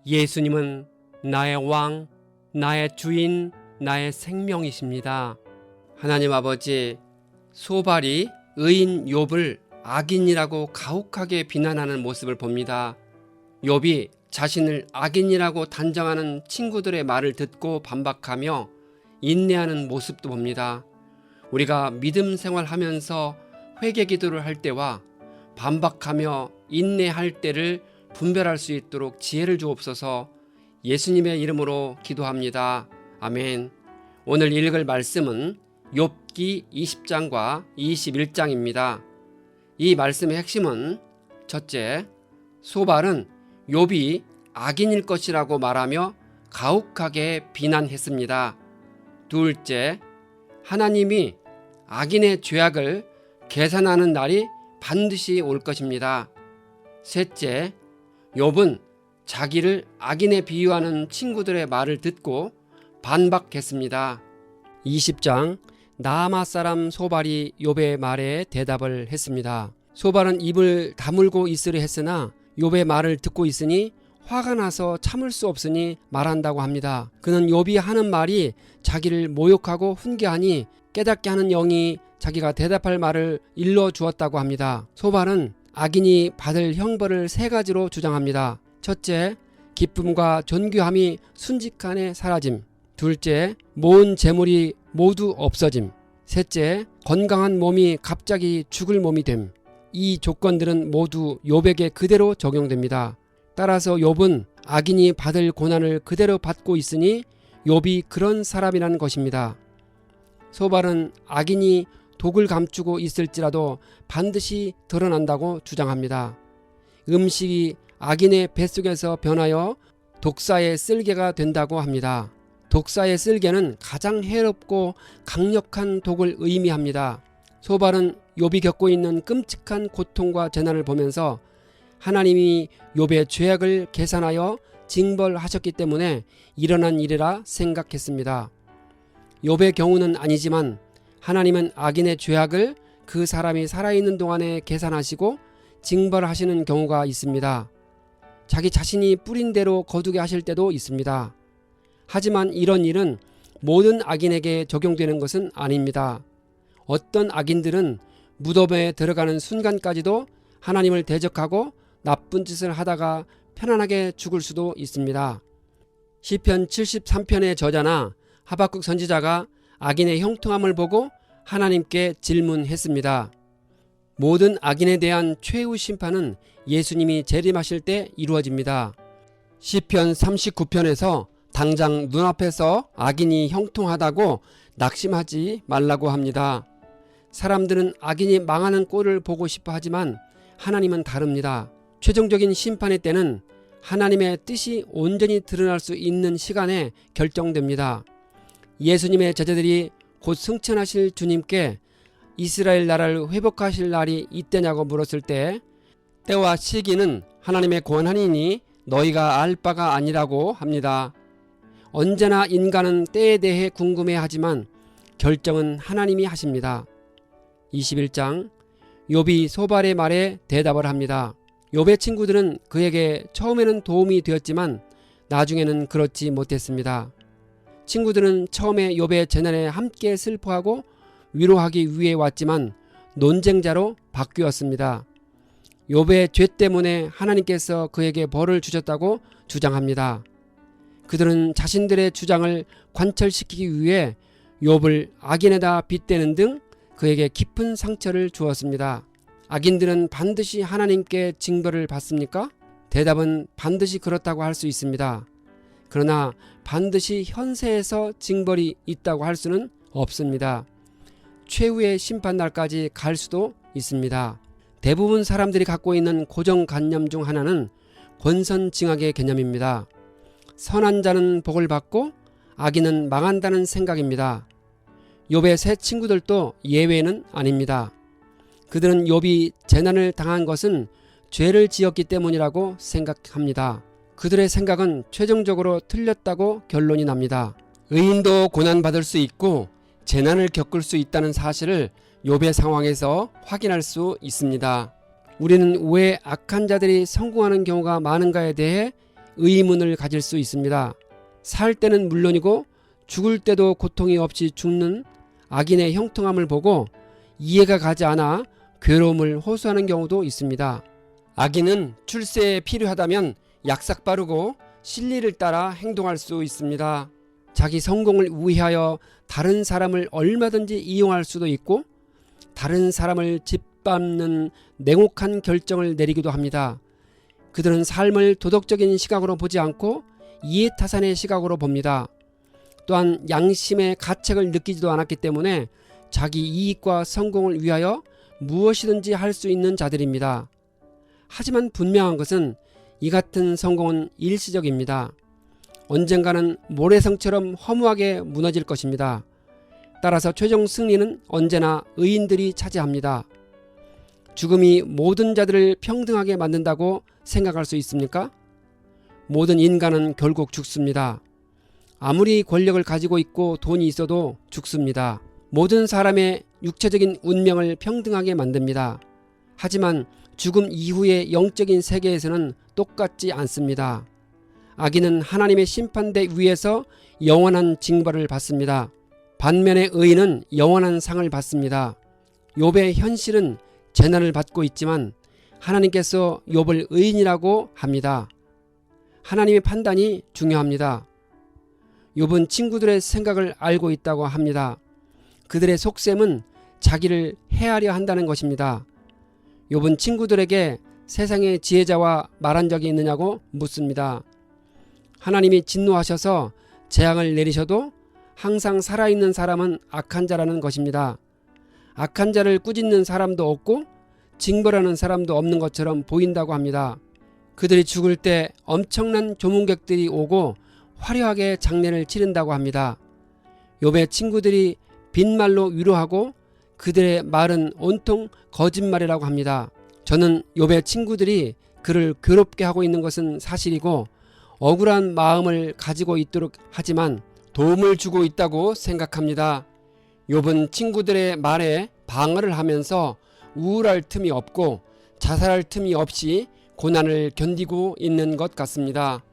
예수님은 나의 왕, 나의 주인, 나의 생명이십니다. 하나님 아버지, 소발이 의인 욥을 악인이라고 가혹하게 비난하는 모습을 봅니다. 욥이 자신을 악인이라고 단정하는 친구들의 말을 듣고 반박하며 인내하는 모습도 봅니다. 우리가 믿음 생활하면서 회개 기도를 할 때와 반박하며 인내할 때를 분별할 수 있도록 지혜를 주옵소서. 예수님의 이름으로 기도합니다. 아멘. 오늘 읽을 말씀은 욥기 20장과 21장입니다. 이 말씀의 핵심은 첫째, 소발은 욥이 악인일 것이라고 말하며 가혹하게 비난했습니다. 둘째, 하나님이 악인의 죄악을 계산하는 날이 반드시 올 것입니다. 셋째, 욥은 자기를 악인에 비유하는 친구들의 말을 듣고 반박했습니다. 20장, 나아마 사람 소발이 욥의 말에 대답을 했습니다. 소발은 입을 다물고 있으려 했으나 욥의 말을 듣고 있으니 화가 나서 참을 수 없으니 말한다고 합니다. 그는 욥이 하는 말이 자기를 모욕하고 훈계하니 깨닫게 하는 영이 자기가 대답할 말을 일러 주었다고 합니다. 소발은 악인이 받을 형벌을 세 가지로 주장합니다. 첫째, 기쁨과 존귀함이 순식간에 사라짐. 둘째, 모은 재물이 모두 없어짐. 셋째, 건강한 몸이 갑자기 죽을 몸이 됨. 이 조건들은 모두 욥에게 그대로 적용됩니다. 따라서 욥은 악인이 받을 고난을 그대로 받고 있으니 욥이 그런 사람이라는 것입니다. 소발은 악인이 독을 감추고 있을지라도 반드시 드러난다고 주장합니다. 음식이 악인의 뱃속에서 변하여 독사의 쓸개가 된다고 합니다. 독사의 쓸개는 가장 해롭고 강력한 독을 의미합니다. 소발은 욥이 겪고 있는 끔찍한 고통과 재난을 보면서 하나님이 욥의 죄악을 계산하여 징벌하셨기 때문에 일어난 일이라 생각했습니다. 욥의 경우는 아니지만 하나님은 악인의 죄악을 그 사람이 살아있는 동안에 계산하시고 징벌하시는 경우가 있습니다. 자기 자신이 뿌린 대로 거두게 하실 때도 있습니다. 하지만 이런 일은 모든 악인에게 적용되는 것은 아닙니다. 어떤 악인들은 무덤에 들어가는 순간까지도 하나님을 대적하고 나쁜 짓을 하다가 편안하게 죽을 수도 있습니다. 시편 73편의 저자나 하박국 선지자가 악인의 형통함을 보고 하나님께 질문했습니다. 모든 악인에 대한 최후 심판은 예수님이 재림하실 때 이루어집니다. 시편 39편에서 당장 눈앞에서 악인이 형통하다고 낙심하지 말라고 합니다. 사람들은 악인이 망하는 꼴을 보고 싶어 하지만 하나님은 다릅니다. 최종적인 심판의 때는 하나님의 뜻이 온전히 드러날 수 있는 시간에 결정됩니다. 예수님의 제자들이 곧 승천하실 주님께 이스라엘 나라를 회복하실 날이 이때냐고 물었을 때 때와 시기는 하나님의 권한이니 너희가 알 바가 아니라고 합니다. 언제나 인간은 때에 대해 궁금해하지만 결정은 하나님이 하십니다. 21장, 욥이 소발의 말에 대답을 합니다. 욥의 친구들은 그에게 처음에는 도움이 되었지만 나중에는 그렇지 못했습니다. 친구들은 처음에 욥의 재난에 함께 슬퍼하고 위로하기 위해 왔지만 논쟁자로 바뀌었습니다. 욥의 죄 때문에 하나님께서 그에게 벌을 주셨다고 주장합니다. 그들은 자신들의 주장을 관철시키기 위해 욥을 악인에다 빗대는 등 그에게 깊은 상처를 주었습니다. 악인들은 반드시 하나님께 징벌을 받습니까? 대답은 반드시 그렇다고 할 수 있습니다. 그러나 반드시 현세에서 징벌이 있다고 할 수는 없습니다. 최후의 심판날까지 갈 수도 있습니다. 대부분 사람들이 갖고 있는 고정관념 중 하나는 권선징악의 개념입니다. 선한 자는 복을 받고 악인은 망한다는 생각입니다. 욥의 세 친구들도 예외는 아닙니다. 그들은 욥이 재난을 당한 것은 죄를 지었기 때문이라고 생각합니다. 그들의 생각은 최종적으로 틀렸다고 결론이 납니다. 의인도 고난받을 수 있고 재난을 겪을 수 있다는 사실을 욥의 상황에서 확인할 수 있습니다. 우리는 왜 악한 자들이 성공하는 경우가 많은가에 대해 의문을 가질 수 있습니다. 살 때는 물론이고 죽을 때도 고통이 없이 죽는 악인의 형통함을 보고 이해가 가지 않아 괴로움을 호소하는 경우도 있습니다. 악인은 출세에 필요하다면 약삭 빠르고 진리를 따라 행동할 수 있습니다. 자기 성공을 위하여 다른 사람을 얼마든지 이용할 수도 있고 다른 사람을 짓밟는 냉혹한 결정을 내리기도 합니다. 그들은 삶을 도덕적인 시각으로 보지 않고 이해타산의 시각으로 봅니다. 또한 양심의 가책을 느끼지도 않았기 때문에 자기 이익과 성공을 위하여 무엇이든지 할 수 있는 자들입니다. 하지만 분명한 것은 이 같은 성공은 일시적입니다. 언젠가는 모래성처럼 허무하게 무너질 것입니다. 따라서 최종 승리는 언제나 의인들이 차지합니다. 죽음이 모든 자들을 평등하게 만든다고 생각할 수 있습니까? 모든 인간은 결국 죽습니다. 아무리 권력을 가지고 있고 돈이 있어도 죽습니다. 모든 사람의 육체적인 운명을 평등하게 만듭니다. 하지만 죽음 이후의 영적인 세계에서는 똑같지 않습니다. 악인은 하나님의 심판대 위에서 영원한 징벌을 받습니다. 반면에 의인은 영원한 상을 받습니다. 욥의 현실은 재난을 받고 있지만 하나님께서 욥을 의인이라고 합니다. 하나님의 판단이 중요합니다. 욥은 친구들의 생각을 알고 있다고 합니다. 그들의 속셈은 자기를 해하려 한다는 것입니다. 욥은 친구들에게 세상의 지혜자와 말한 적이 있느냐고 묻습니다. 하나님이 진노하셔서 재앙을 내리셔도 항상 살아있는 사람은 악한 자라는 것입니다. 악한 자를 꾸짖는 사람도 없고 징벌하는 사람도 없는 것처럼 보인다고 합니다. 그들이 죽을 때 엄청난 조문객들이 오고 화려하게 장례를 치른다고 합니다. 욥의 친구들이 빈말로 위로하고 그들의 말은 온통 거짓말이라고 합니다. 저는 욥의 친구들이 그를 괴롭게 하고 있는 것은 사실이고 억울한 마음을 가지고 있도록 하지만 도움을 주고 있다고 생각합니다. 욥은 친구들의 말에 방어를 하면서 우울할 틈이 없고 자살할 틈이 없이 고난을 견디고 있는 것 같습니다.